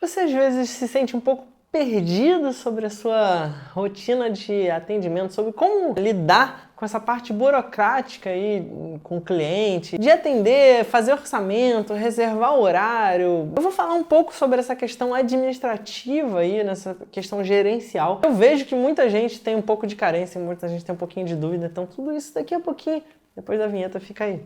Você às vezes se sente um pouco perdido sobre a sua rotina de atendimento, sobre como lidar com essa parte burocrática aí com o cliente, de atender, fazer orçamento, reservar horário. Eu vou falar um pouco sobre essa questão administrativa aí, nessa questão gerencial. Eu vejo que muita gente tem um pouco de carência, muita gente tem um pouquinho de dúvida, então tudo isso daqui a pouquinho, depois da vinheta, fica aí.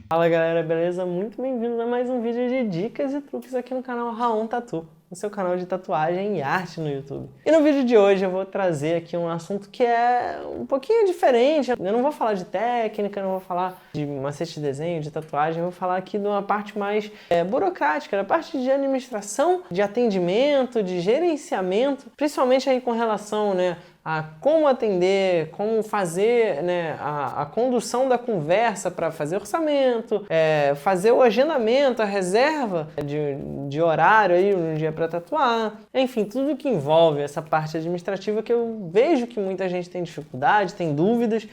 Fala galera, beleza? Muito bem-vindos a mais um vídeo de dicas e truques aqui no canal Raon Tatu, no seu canal de tatuagem e arte no YouTube. E no vídeo de hoje eu vou trazer aqui um assunto que é um pouquinho diferente. Eu não vou falar de técnica, não vou falar de macete de desenho, de tatuagem, eu vou falar aqui de uma parte mais burocrática, da parte de administração, de atendimento, de gerenciamento, principalmente aí com relação, a como atender, como fazer a condução da conversa para fazer orçamento, fazer o agendamento, a reserva de horário aí um dia para tatuar, enfim, tudo que envolve essa parte administrativa que eu vejo que muita gente tem dificuldade, tem dúvidas,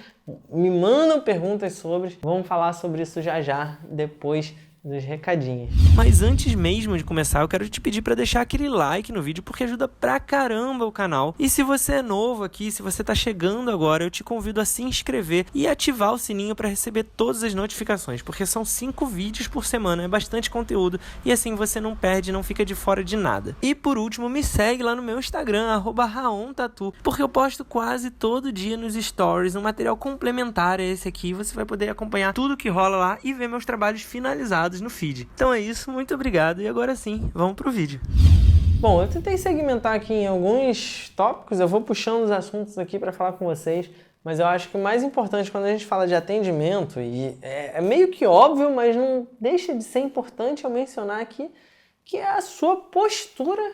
me mandam perguntas sobre, vamos falar sobre isso já, depois dos recadinhos. Mas antes mesmo de começar, eu quero te pedir para deixar aquele like no vídeo, porque ajuda pra caramba o canal. E se você é novo aqui, se você tá chegando agora, eu te convido a se inscrever e ativar o sininho para receber todas as notificações, porque são 5 vídeos por semana, é bastante conteúdo, e assim você não perde, não fica de fora de nada. E por último, me segue lá no meu Instagram, @RaonTatu, porque eu posto quase todo dia nos stories um material complementar a esse aqui, você vai poder acompanhar tudo que rola lá e ver meus trabalhos finalizados no feed. Então é isso, muito obrigado e agora sim, vamos pro vídeo. Bom, eu tentei segmentar aqui em alguns tópicos, eu vou puxando os assuntos aqui para falar com vocês, mas eu acho que o mais importante quando a gente fala de atendimento, e é meio que óbvio, mas não deixa de ser importante eu mencionar aqui, que é a sua postura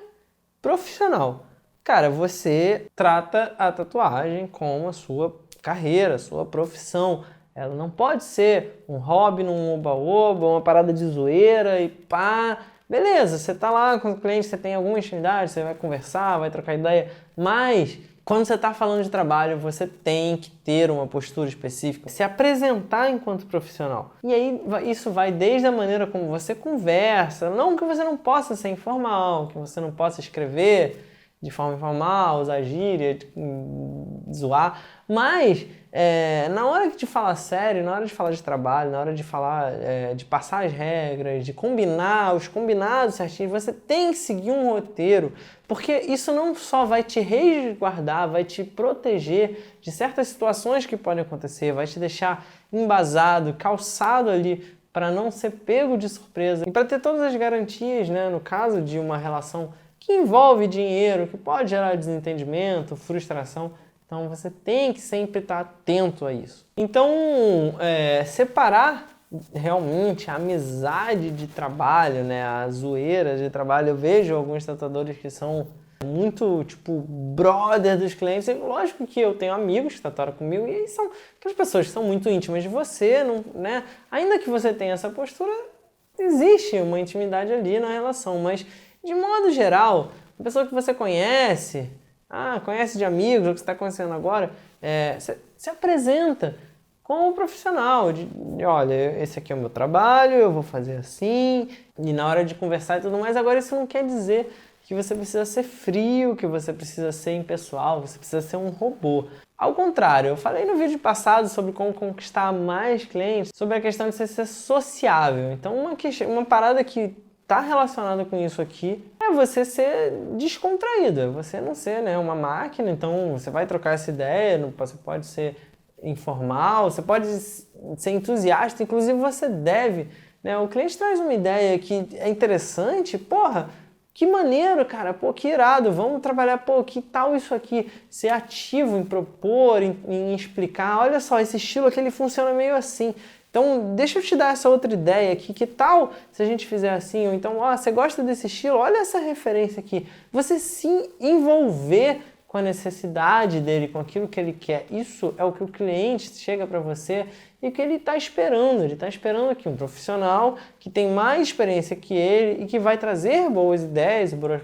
profissional. Cara, você trata a tatuagem como a sua carreira, a sua profissão. Ela não pode ser um hobby, num oba-oba, uma parada de zoeira e pá. Beleza, você tá lá com o cliente, você tem alguma intimidade, você vai conversar, vai trocar ideia, mas quando você está falando de trabalho, você tem que ter uma postura específica, se apresentar enquanto profissional. E aí isso vai desde a maneira como você conversa, não que você não possa ser informal, que você não possa escrever de forma informal, usar gíria, zoar, mas na hora de falar sério, na hora de falar de trabalho, na hora de falar de passar as regras, de combinar os combinados certinho, você tem que seguir um roteiro, porque isso não só vai te resguardar, vai te proteger de certas situações que podem acontecer, vai te deixar embasado, calçado ali para não ser pego de surpresa e para ter todas as garantias, no caso de uma relação que envolve dinheiro, que pode gerar desentendimento, frustração. Então você tem que sempre estar atento a isso. Então, separar realmente a amizade de trabalho, a zoeira de trabalho. Eu vejo alguns tatuadores que são muito, brother dos clientes. Lógico que eu tenho amigos que tatuaram comigo e são aquelas pessoas que são muito íntimas de você, ainda que você tenha essa postura, existe uma intimidade ali na relação, mas de modo geral, uma pessoa que você conhece, conhece de amigos, o que está acontecendo agora, se apresenta como um profissional, olha, esse aqui é o meu trabalho, eu vou fazer assim, e na hora de conversar e tudo mais. Agora isso não quer dizer que você precisa ser frio, que você precisa ser impessoal, que você precisa ser um robô. Ao contrário, eu falei no vídeo passado sobre como conquistar mais clientes, sobre a questão de você ser sociável. Então uma parada que está relacionada com isso aqui é você ser descontraído, é você não ser uma máquina. Então você vai trocar essa ideia, você pode ser informal, você pode ser entusiasta, inclusive você deve. O cliente traz uma ideia que é interessante, que maneiro, cara, que irado, vamos trabalhar, que tal isso aqui? Ser ativo em propor, em explicar, olha só, esse estilo aqui ele funciona meio assim. Então, deixa eu te dar essa outra ideia aqui, que tal se a gente fizer assim? Ou então, você gosta desse estilo? Olha essa referência aqui. Você se envolver com a necessidade dele, com aquilo que ele quer. Isso é o que o cliente chega para você e o que ele está esperando. Ele está esperando aqui um profissional que tem mais experiência que ele e que vai trazer boas ideias e boas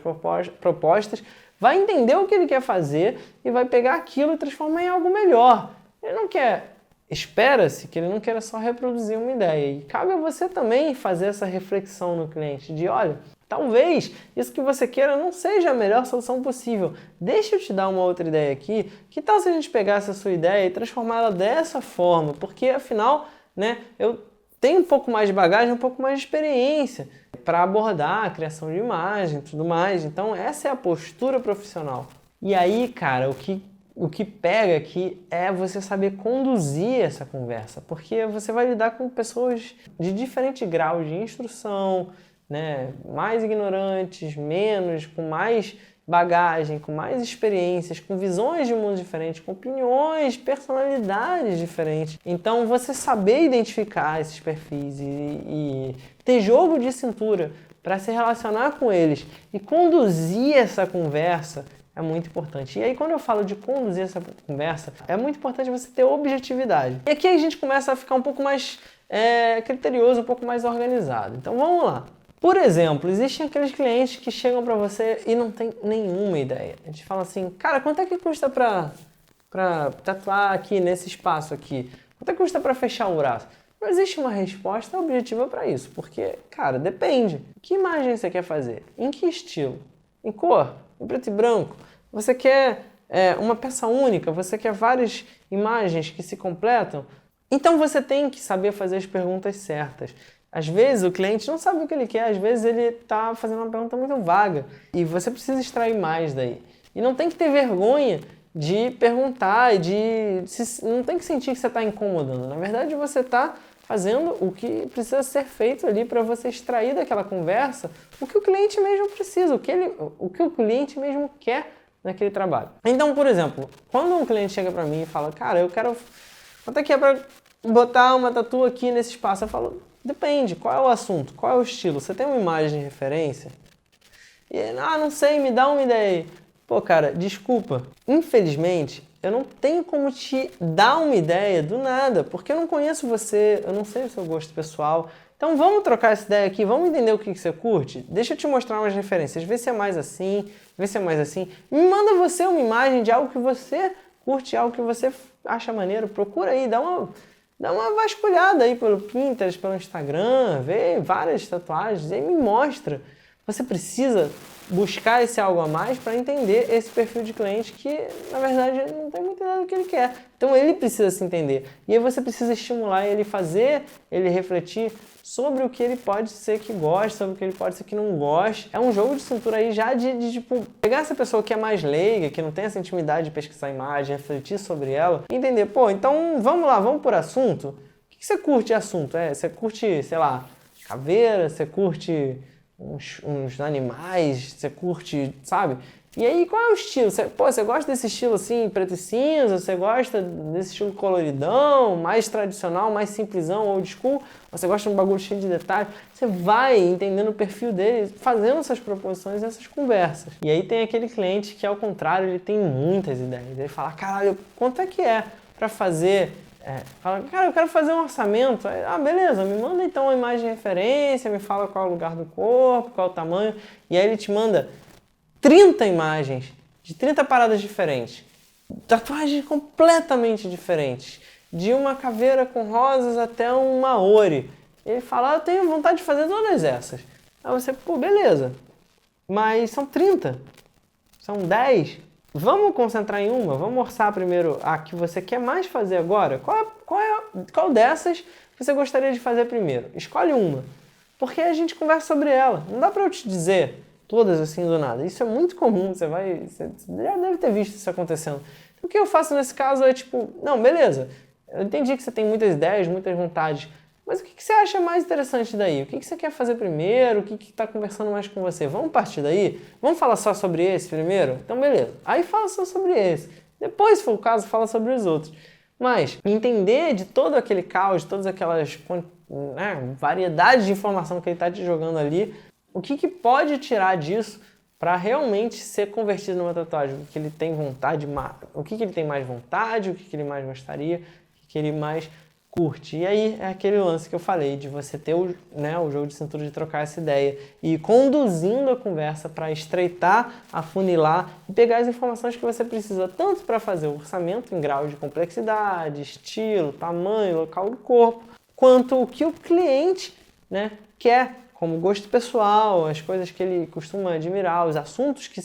propostas vai entender o que ele quer fazer e vai pegar aquilo e transformar em algo melhor. Ele não quer, espera-se que ele não queira só reproduzir uma ideia. E cabe a você também fazer essa reflexão no cliente de, olha, talvez isso que você queira não seja a melhor solução possível. Deixa eu te dar uma outra ideia aqui. Que tal se a gente pegasse a sua ideia e transformá-la dessa forma? Porque afinal, né, eu tenho um pouco mais de bagagem, um pouco mais de experiência para abordar a criação de imagem e tudo mais. Então essa é a postura profissional. E aí, cara, o que pega aqui é você saber conduzir essa conversa, porque você vai lidar com pessoas de diferente grau de instrução, né? Mais ignorantes, menos, com mais bagagem, com mais experiências, com visões de mundo diferentes, com opiniões, personalidades diferentes. Então você saber identificar esses perfis e ter jogo de cintura para se relacionar com eles e conduzir essa conversa é muito importante. E aí, quando eu falo de conduzir essa conversa, é muito importante você ter objetividade. E aqui a gente começa a ficar um pouco mais criterioso, um pouco mais organizado. Então, vamos lá. Por exemplo, existem aqueles clientes que chegam para você e não tem nenhuma ideia. A gente fala assim, cara, quanto é que custa para tatuar aqui nesse espaço aqui? Quanto é que custa para fechar o braço? Não existe uma resposta objetiva para isso, porque, cara, depende. Que imagem você quer fazer? Em que estilo? Em cor? Em preto e branco? Você quer uma peça única? Você quer várias imagens que se completam? Então você tem que saber fazer as perguntas certas. Às vezes o cliente não sabe o que ele quer, às vezes ele está fazendo uma pergunta muito vaga e você precisa extrair mais daí. E não tem que ter vergonha de perguntar, não tem que sentir que você está incomodando. Na verdade, você está fazendo o que precisa ser feito ali para você extrair daquela conversa o que o cliente mesmo precisa, o que o cliente mesmo quer naquele trabalho. Então, por exemplo, quando um cliente chega para mim e fala, cara, eu quero... Quanto é que é para botar uma tatu aqui nesse espaço? Eu falo, depende, qual é o assunto, qual é o estilo? Você tem uma imagem de referência? E, não sei, me dá uma ideia aí. Pô, cara, desculpa, infelizmente, eu não tenho como te dar uma ideia do nada, porque eu não conheço você, eu não sei o seu gosto pessoal. Então vamos trocar essa ideia aqui, vamos entender o que você curte? Deixa eu te mostrar umas referências, vê se é mais assim, vê se é mais assim. Me manda você uma imagem de algo que você curte, algo que você acha maneiro, procura aí, dá uma vasculhada aí pelo Pinterest, pelo Instagram, vê várias tatuagens e me mostra. Você precisa buscar esse algo a mais para entender esse perfil de cliente que, na verdade, não tem muita ideia do que ele quer. Então ele precisa se entender. E aí você precisa estimular ele, fazer ele refletir sobre o que ele pode ser que goste, sobre o que ele pode ser que não goste. É um jogo de cintura aí já de tipo, pegar essa pessoa que é mais leiga, que não tem essa intimidade de pesquisar a imagem, refletir sobre ela, e entender, pô, então vamos lá, vamos por assunto? O que você curte de assunto? Você curte, sei lá, caveira, você curte uns animais, você curte, sabe? E aí, qual é o estilo? Você gosta desse estilo assim, preto e cinza? Você gosta desse estilo coloridão, mais tradicional, mais simplesão, old school? Ou você gosta de um bagulho cheio de detalhes? Você vai entendendo o perfil dele, fazendo essas proposições, essas conversas. E aí tem aquele cliente que, ao contrário, ele tem muitas ideias. Ele fala, caralho, quanto é que é para fazer... fala, cara, eu quero fazer um orçamento. Aí, beleza, me manda então uma imagem de referência, me fala qual é o lugar do corpo, qual é o tamanho. E aí ele te manda 30 imagens de 30 paradas diferentes. Tatuagens completamente diferentes. De uma caveira com rosas até um maori. Ele fala, eu tenho vontade de fazer todas essas. Aí você, pô, beleza. Mas são 30. São 10. Vamos concentrar em uma? Vamos orçar primeiro a que você quer mais fazer agora? Qual dessas você gostaria de fazer primeiro? Escolhe uma. Porque a gente conversa sobre ela. Não dá pra eu te dizer todas assim do nada. Isso é muito comum, você já deve ter visto isso acontecendo. Então, o que eu faço nesse caso é tipo, não, beleza, eu entendi que você tem muitas ideias, muitas vontades, mas o que você acha mais interessante daí? O que você quer fazer primeiro? O que está conversando mais com você? Vamos partir daí? Vamos falar só sobre esse primeiro? Então, beleza. Aí fala só sobre esse. Depois, se for o caso, fala sobre os outros. Mas entender de todo aquele caos, de todas aquelas variedades de informação que ele está te jogando ali, o que pode tirar disso para realmente ser convertido numa tatuagem? O que ele tem vontade, o que ele tem mais vontade, o que ele mais gostaria, o que ele mais curte. E aí é aquele lance que eu falei, de você ter o jogo de cintura, de trocar essa ideia e ir conduzindo a conversa para estreitar, afunilar e pegar as informações que você precisa, tanto para fazer o orçamento em grau de complexidade, estilo, tamanho, local do corpo, quanto o que o cliente, né, quer, como gosto pessoal, as coisas que ele costuma admirar, os assuntos que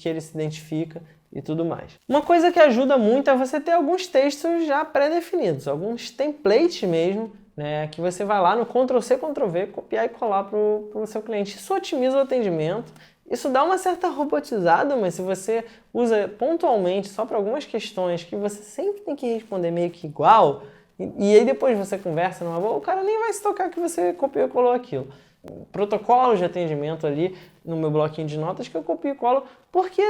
ele se identifica e tudo mais. Uma coisa que ajuda muito é você ter alguns textos já pré-definidos, alguns templates mesmo, né, que você vai lá no Ctrl+C, Ctrl+V, copiar e colar para o seu cliente. Isso otimiza o atendimento, isso dá uma certa robotizada, mas se você usa pontualmente só para algumas questões que você sempre tem que responder meio que igual, e aí depois você conversa numa boa, o cara nem vai se tocar que você copiou e colou aquilo. Protocolos de atendimento ali no meu bloquinho de notas que eu copio e colo, porque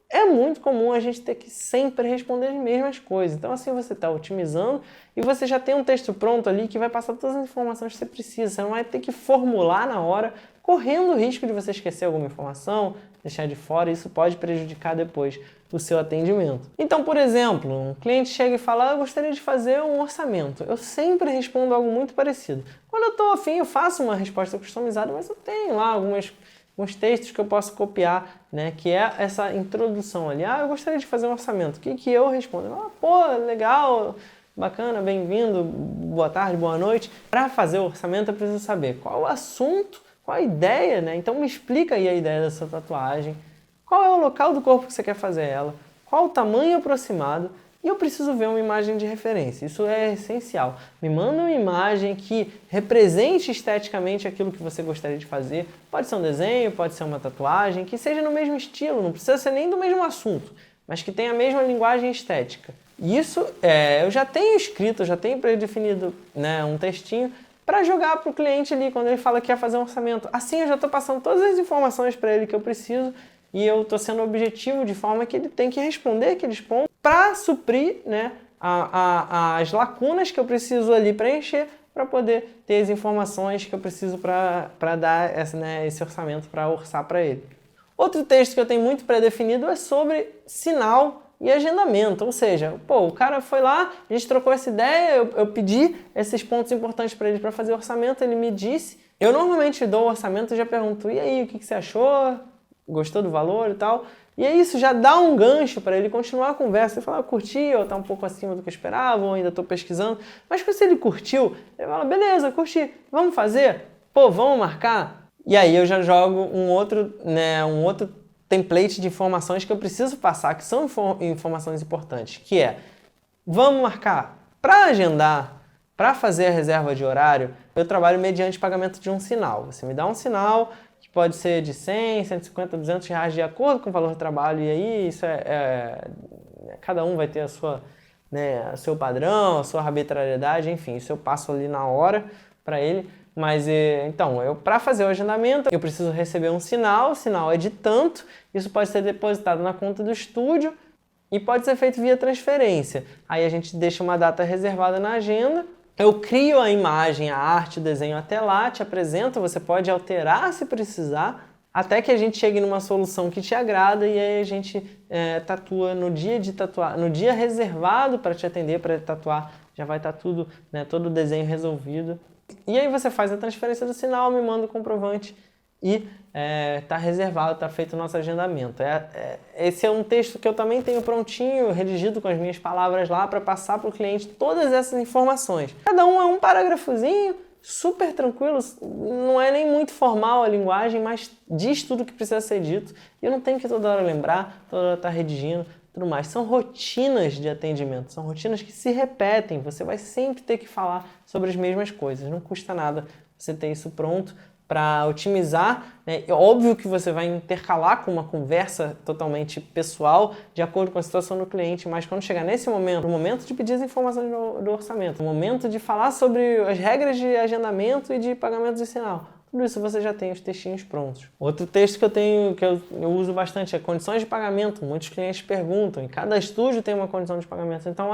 é muito comum a gente ter que sempre responder as mesmas coisas. Então assim você está otimizando e você já tem um texto pronto ali que vai passar todas as informações que você precisa. Você não vai ter que formular na hora, correndo o risco de você esquecer alguma informação, deixar de fora, e isso pode prejudicar depois o seu atendimento. Então, por exemplo, um cliente chega e fala: eu gostaria de fazer um orçamento. Eu sempre respondo algo muito parecido. Quando eu estou afim, eu faço uma resposta customizada, mas eu tenho lá alguns textos que eu posso copiar, né, que é essa introdução ali. Eu gostaria de fazer um orçamento. O que eu respondo? Pô, legal, bacana, bem-vindo, boa tarde, boa noite. Para fazer o orçamento, eu preciso saber qual o assunto, qual a ideia, né? Então me explica aí a ideia da sua tatuagem, qual é o local do corpo que você quer fazer ela, qual o tamanho aproximado, e eu preciso ver uma imagem de referência. Isso é essencial. Me manda uma imagem que represente esteticamente aquilo que você gostaria de fazer. Pode ser um desenho, pode ser uma tatuagem, que seja no mesmo estilo, não precisa ser nem do mesmo assunto, mas que tenha a mesma linguagem estética. Isso eu já tenho escrito, já tenho predefinido, né, um textinho para jogar para o cliente ali quando ele fala que quer fazer um orçamento. Assim eu já estou passando todas as informações para ele que eu preciso e eu estou sendo objetivo de forma que ele tem que responder aqueles pontos para suprir, né, as lacunas que eu preciso ali preencher para poder ter as informações que eu preciso para dar esse orçamento, para orçar para ele. Outro texto que eu tenho muito pré-definido é sobre sinal e agendamento, ou seja, o cara foi lá, a gente trocou essa ideia, eu pedi esses pontos importantes para ele para fazer o orçamento, ele me disse, eu normalmente dou o orçamento e já pergunto: e aí, o que você achou? Gostou do valor e tal? E é isso, já dá um gancho para ele continuar a conversa. Ele fala: curti, ou tá um pouco acima do que eu esperava, ou ainda estou pesquisando. Mas se ele curtiu, ele fala: beleza, curti, vamos fazer? Vamos marcar? E aí eu já jogo um outro template de informações que eu preciso passar, que são informações importantes, que é: vamos marcar. Para agendar, para fazer a reserva de horário, eu trabalho mediante pagamento de um sinal. Você me dá um sinal, que pode ser de 100, 150, 200 reais de acordo com o valor do trabalho, e aí isso cada um vai ter o seu padrão, a sua arbitrariedade, enfim, isso eu passo ali na hora para ele. Mas então, para fazer o agendamento, eu preciso receber um sinal, o sinal é de tanto, isso pode ser depositado na conta do estúdio e pode ser feito via transferência. Aí a gente deixa uma data reservada na agenda, eu crio a imagem, a arte, o desenho até lá, te apresento, você pode alterar se precisar, até que a gente chegue numa solução que te agrada, e aí a gente tatua no dia de tatuar, no dia reservado para te atender, para tatuar, já vai estar tudo, todo o desenho resolvido. E aí você faz a transferência do sinal, me manda o comprovante e está reservado, está feito o nosso agendamento. Esse é um texto que eu também tenho prontinho, redigido com as minhas palavras lá, para passar para o cliente todas essas informações. Cada um é um parágrafozinho, super tranquilo, não é nem muito formal a linguagem, mas diz tudo o que precisa ser dito. E eu não tenho que toda hora lembrar, toda hora estar redigindo, tudo mais. São rotinas de atendimento, são rotinas que se repetem, você vai sempre ter que falar sobre as mesmas coisas, não custa nada você ter isso pronto para otimizar, né? É óbvio que você vai intercalar com uma conversa totalmente pessoal, de acordo com a situação do cliente, mas quando chegar nesse momento, o momento de pedir as informações do orçamento, o momento de falar sobre as regras de agendamento e de pagamento de sinal, tudo isso você já tem os textinhos prontos. Outro texto que eu uso bastante é condições de pagamento. Muitos clientes perguntam, e cada estúdio tem uma condição de pagamento. Então,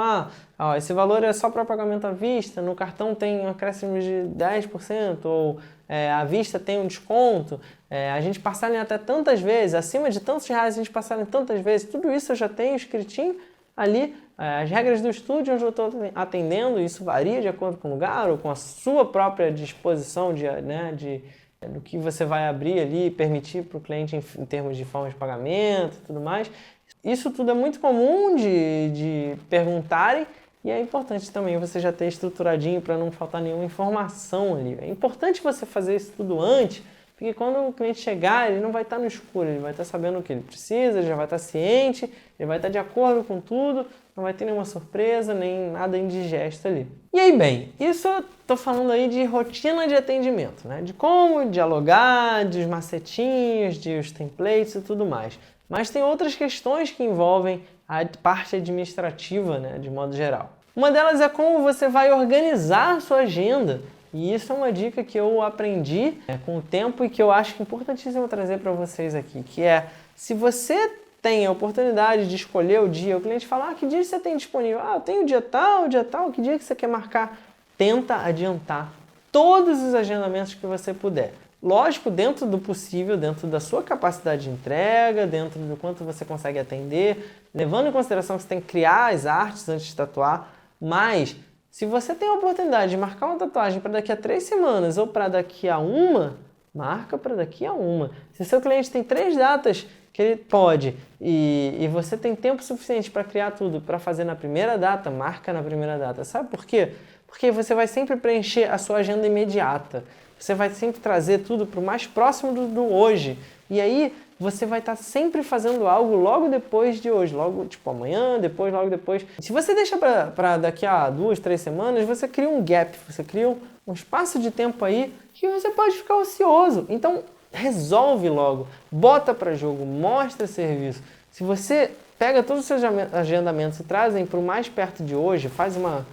esse valor é só para pagamento à vista, no cartão tem um acréscimo de 10%, ou à vista tem um desconto, a gente parcela em até tantas vezes, acima de tantos reais a gente parcela em tantas vezes. Tudo isso eu já tenho escritinho ali as regras do estúdio onde eu estou atendendo, isso varia de acordo com o lugar ou com a sua própria disposição do que você vai abrir ali, permitir para o cliente em termos de forma de pagamento e tudo mais. Isso tudo é muito comum de perguntarem e é importante também você já ter estruturadinho para não faltar nenhuma informação ali. É importante você fazer isso tudo antes, porque quando o cliente chegar, ele não vai estar no escuro, ele vai estar sabendo o que ele precisa, ele já vai estar ciente, ele vai estar de acordo com tudo, não vai ter nenhuma surpresa, nem nada indigesto ali. E aí, bem, isso eu tô falando aí de rotina de atendimento, né? De como dialogar, dos macetinhos, dos templates e tudo mais. Mas tem outras questões que envolvem a parte administrativa, né, de modo geral. Uma delas é como você vai organizar a sua agenda. E isso é uma dica que eu aprendi com o tempo e que eu acho importantíssimo trazer para vocês aqui, que é, se você tem a oportunidade de escolher o dia, o cliente fala, que dia você tem disponível? Eu tenho dia tal, que dia que você quer marcar? Tenta adiantar todos os agendamentos que você puder. Lógico, dentro do possível, dentro da sua capacidade de entrega, dentro do quanto você consegue atender, levando em consideração que você tem que criar as artes antes de tatuar, mas se você tem a oportunidade de marcar uma tatuagem para daqui a 3 semanas ou para daqui a uma, marca para daqui a uma. Se seu cliente tem 3 datas que ele pode e você tem tempo suficiente para criar tudo, para fazer na primeira data, marca na primeira data. Sabe por quê? Porque você vai sempre preencher a sua agenda imediata. Você vai sempre trazer tudo para o mais próximo do hoje. E aí você vai estar sempre fazendo algo logo depois de hoje. Logo, tipo, amanhã, depois, logo depois. Se você deixa para daqui a 2, 3 semanas, você cria um gap. Você cria um espaço de tempo aí que você pode ficar ocioso. Então, resolve logo. Bota para jogo. Mostra serviço. Se você pega todos os seus agendamentos e trazem para o mais perto de hoje, faz uma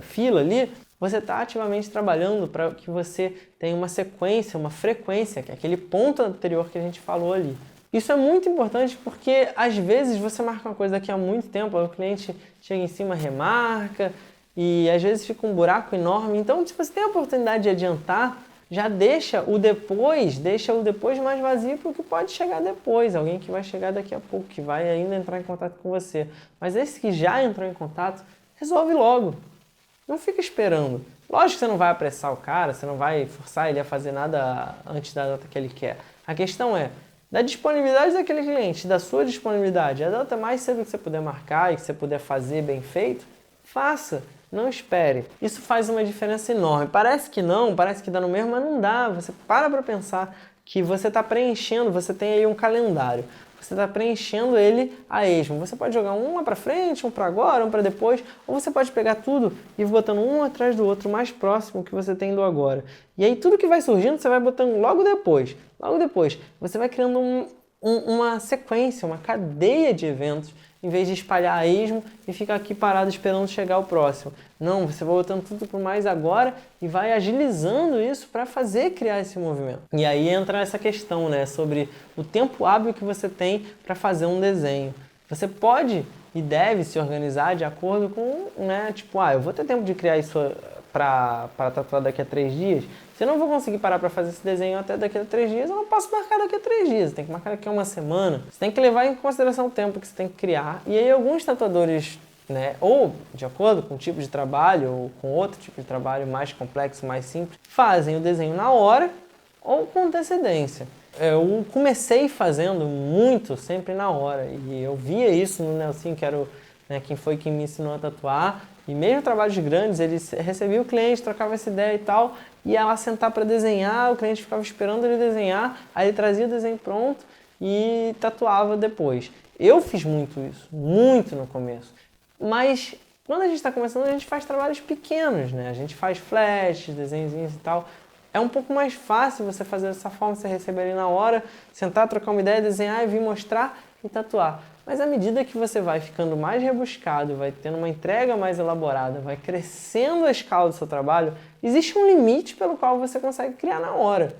fila ali, você está ativamente trabalhando para que você tenha uma sequência, uma frequência, que é aquele ponto anterior que a gente falou ali. Isso é muito importante porque, às vezes, você marca uma coisa daqui a muito tempo, aí o cliente chega em cima, remarca, e às vezes fica um buraco enorme. Então, se você tem a oportunidade de adiantar, já deixa o depois mais vazio para o que pode chegar depois, alguém que vai chegar daqui a pouco, que vai ainda entrar em contato com você. Mas esse que já entrou em contato, resolve logo. Não fica esperando. Lógico que você não vai apressar o cara, você não vai forçar ele a fazer nada antes da data que ele quer. A questão é, da disponibilidade daquele cliente, da sua disponibilidade, a data mais cedo que você puder marcar e que você puder fazer bem feito, faça. Não espere. Isso faz uma diferença enorme. Parece que não, parece que dá no mesmo, mas não dá. Você para pensar que você está preenchendo, você tem aí um calendário. Você está preenchendo ele a esmo. Você pode jogar um lá para frente, um para agora, um para depois, ou você pode pegar tudo e ir botando um atrás do outro, mais próximo que você tem do agora. E aí tudo que vai surgindo, você vai botando logo depois. Logo depois, você vai criando uma sequência, uma cadeia de eventos, em vez de espalhar a esmo e ficar aqui parado esperando chegar o próximo. Não, você vai botando tudo para mais agora e vai agilizando isso para criar esse movimento. E aí entra essa questão, né, sobre o tempo hábil que você tem para fazer um desenho. Você pode e deve se organizar de acordo com, né, tipo, eu vou ter tempo de criar isso para tatuar daqui a 3 dias. Se eu não vou conseguir parar para fazer esse desenho até daqui a 3 dias, eu não posso marcar daqui a 3 dias. Tem que marcar daqui a uma semana. Você tem que levar em consideração o tempo que você tem que criar. E aí alguns tatuadores, né, ou de acordo com o tipo de trabalho, ou com outro tipo de trabalho mais complexo, mais simples, fazem o desenho na hora ou com antecedência. Eu comecei fazendo muito sempre na hora. E eu via isso no Nelsinho, que era quem foi quem me ensinou a tatuar. E mesmo trabalhos grandes, ele recebia o cliente, trocava essa ideia e tal, ia lá sentar para desenhar, o cliente ficava esperando ele desenhar, aí ele trazia o desenho pronto e tatuava depois. Eu fiz muito isso, muito no começo. Mas quando a gente está começando, a gente faz trabalhos pequenos, né? A gente faz flashes, desenhozinhos e tal. É um pouco mais fácil você fazer dessa forma, você receber ali na hora, sentar, trocar uma ideia, desenhar e vir mostrar e tatuar. Mas à medida que você vai ficando mais rebuscado, vai tendo uma entrega mais elaborada, vai crescendo a escala do seu trabalho, existe um limite pelo qual você consegue criar na hora.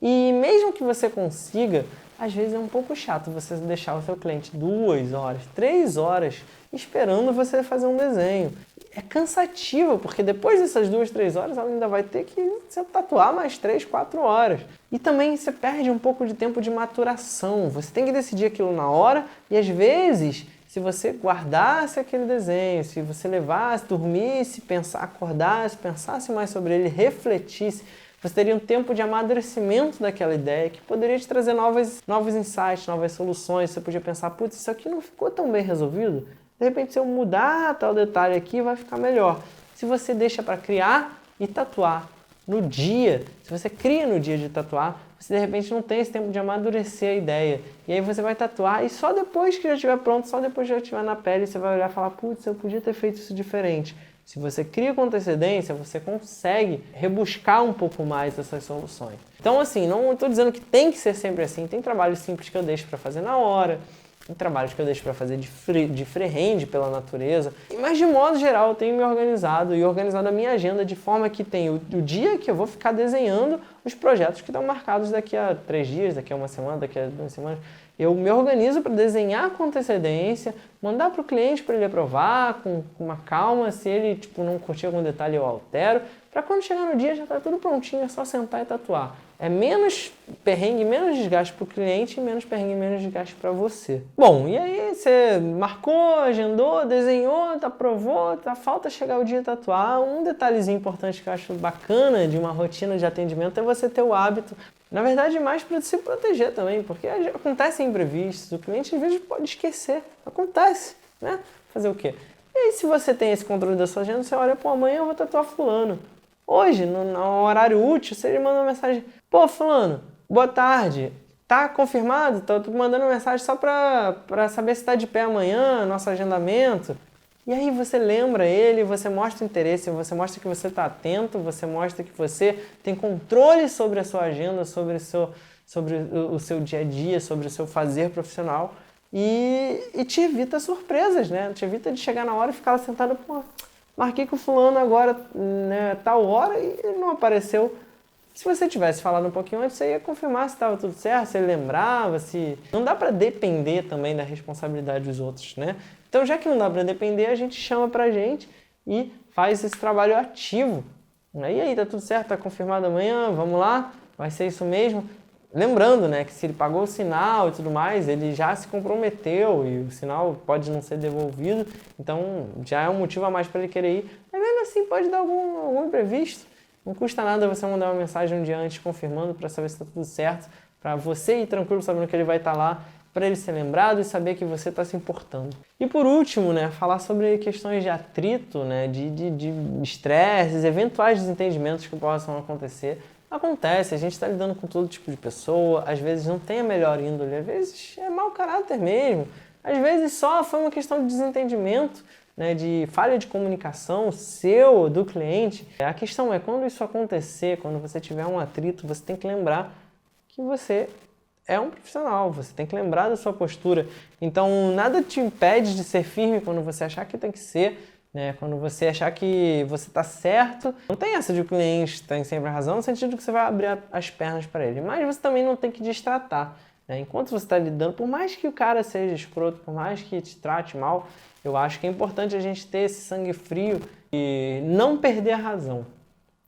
E mesmo que você consiga, às vezes é um pouco chato você deixar o seu cliente 2 horas, 3 horas esperando você fazer um desenho. É cansativo, porque depois dessas 2, 3 horas ela ainda vai ter que se tatuar mais 3, 4 horas. E também você perde um pouco de tempo de maturação. Você tem que decidir aquilo na hora e às vezes, se você guardasse aquele desenho, se você levasse, dormisse, acordasse, pensasse mais sobre ele, refletisse, você teria um tempo de amadurecimento daquela ideia que poderia te trazer novos insights, novas soluções. Você podia pensar, putz, isso aqui não ficou tão bem resolvido. De repente, se eu mudar tal detalhe aqui, vai ficar melhor. Se você deixa para criar e tatuar no dia, se você cria no dia de tatuar, você de repente não tem esse tempo de amadurecer a ideia. E aí você vai tatuar e só depois que já estiver pronto, só depois que já estiver na pele, você vai olhar e falar, putz, eu podia ter feito isso diferente. Se você cria com antecedência, você consegue rebuscar um pouco mais essas soluções. Então, assim, não estou dizendo que tem que ser sempre assim. Tem trabalhos simples que eu deixo para fazer na hora, tem trabalhos que eu deixo para fazer de freehand pela natureza. Mas, de modo geral, eu tenho me organizado e organizado a minha agenda de forma que tem o dia que eu vou ficar desenhando os projetos que estão marcados daqui a 3 dias, daqui a uma semana, daqui a 2 semanas. Eu me organizo para desenhar com antecedência, mandar para o cliente para ele aprovar com uma calma. Se ele não curtir algum detalhe, eu altero. Para quando chegar no dia já está tudo prontinho, é só sentar e tatuar. É menos perrengue, menos desgaste para o cliente e menos perrengue, menos desgaste para você. Bom, e aí você marcou, agendou, desenhou, aprovou, falta chegar o dia de tatuar. Um detalhezinho importante que eu acho bacana de uma rotina de atendimento é você ter o hábito, na verdade, mais para se proteger também, porque acontecem imprevistos, o cliente às vezes pode esquecer, acontece, né? Fazer o quê? E aí, se você tem esse controle da sua agenda, você olha, pô, amanhã eu vou tatuar fulano. Hoje, no horário útil, você manda uma mensagem, pô, fulano, boa tarde, tá confirmado? Tô mandando mensagem só para saber se tá de pé amanhã, nosso agendamento. E aí você lembra ele, você mostra interesse, você mostra que você está atento, você mostra que você tem controle sobre a sua agenda, sobre o seu dia a dia, sobre o seu fazer profissional e te evita surpresas, né? Te evita de chegar na hora e ficar lá sentado, pô, marquei com o fulano agora, né, tal hora e ele não apareceu. Se você tivesse falado um pouquinho antes, você ia confirmar se estava tudo certo, se ele lembrava, se... Não dá para depender também da responsabilidade dos outros, né? Então, já que não dá para depender, a gente chama pra gente e faz esse trabalho ativo. E aí, tá tudo certo, tá confirmado amanhã, vamos lá, vai ser isso mesmo. Lembrando, né, que se ele pagou o sinal e tudo mais, ele já se comprometeu e o sinal pode não ser devolvido, então já é um motivo a mais para ele querer ir. Mas mesmo assim, pode dar algum imprevisto. Não custa nada você mandar uma mensagem um dia antes confirmando para saber se está tudo certo, para você ir tranquilo sabendo que ele vai estar lá, para ele ser lembrado e saber que você está se importando. E por último, né, falar sobre questões de atrito, né, de estresses, eventuais desentendimentos que possam acontecer. Acontece, a gente está lidando com todo tipo de pessoa, às vezes não tem a melhor índole, às vezes é mau caráter mesmo, às vezes só foi uma questão de desentendimento, né, de falha de comunicação seu, do cliente. A questão é, quando isso acontecer, quando você tiver um atrito, você tem que lembrar que você é um profissional, você tem que lembrar da sua postura. Então, nada te impede de ser firme quando você achar que tem que ser, né? Quando você achar que você está certo. Não tem essa de o cliente tem sempre a razão, no sentido que você vai abrir as pernas para ele. Mas você também não tem que destratar, né? Enquanto você está lidando, por mais que o cara seja escroto, por mais que te trate mal, eu acho que é importante a gente ter esse sangue frio e não perder a razão,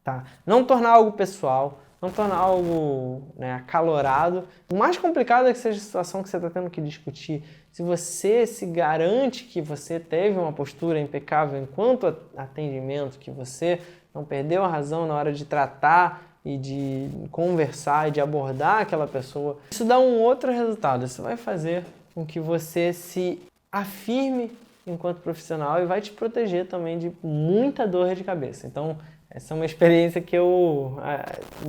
tá? Não tornar algo pessoal, não tornar algo, né, acalorado. O mais complicado é que seja a situação que você está tendo que discutir. Se você se garante que você teve uma postura impecável enquanto atendimento, que você não perdeu a razão na hora de tratar e de conversar e de abordar aquela pessoa, isso dá um outro resultado. Isso vai fazer com que você se afirme enquanto profissional e vai te proteger também de muita dor de cabeça. Então, essa é uma experiência que eu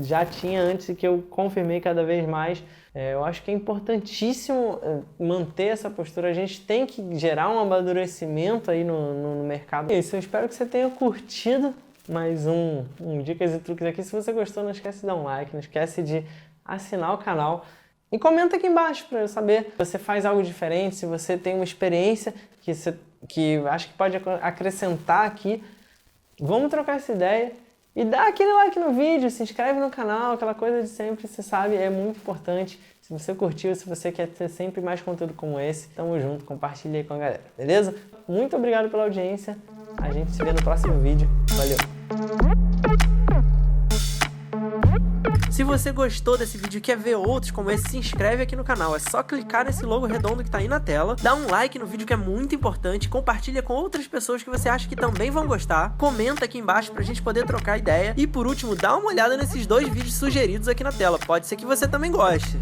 já tinha antes e que eu confirmei cada vez mais. Eu acho que é importantíssimo manter essa postura. A gente tem que gerar um amadurecimento aí no mercado. É isso, eu espero que você tenha curtido mais um Dicas e Truques aqui. Se você gostou, não esquece de dar um like, não esquece de assinar o canal. E comenta aqui embaixo para eu saber se você faz algo diferente, se você tem uma experiência que acho que pode acrescentar aqui. Vamos trocar essa ideia e dá aquele like no vídeo, se inscreve no canal, aquela coisa de sempre, você sabe, é muito importante. Se você curtiu, se você quer ter sempre mais conteúdo como esse, tamo junto, compartilha aí com a galera, beleza? Muito obrigado pela audiência, a gente se vê no próximo vídeo, valeu! Se você gostou desse vídeo e quer ver outros como esse, se inscreve aqui no canal. É só clicar nesse logo redondo que tá aí na tela, dá um like no vídeo que é muito importante, compartilha com outras pessoas que você acha que também vão gostar, comenta aqui embaixo pra gente poder trocar ideia e por último, dá uma olhada nesses 2 vídeos sugeridos aqui na tela, pode ser que você também goste.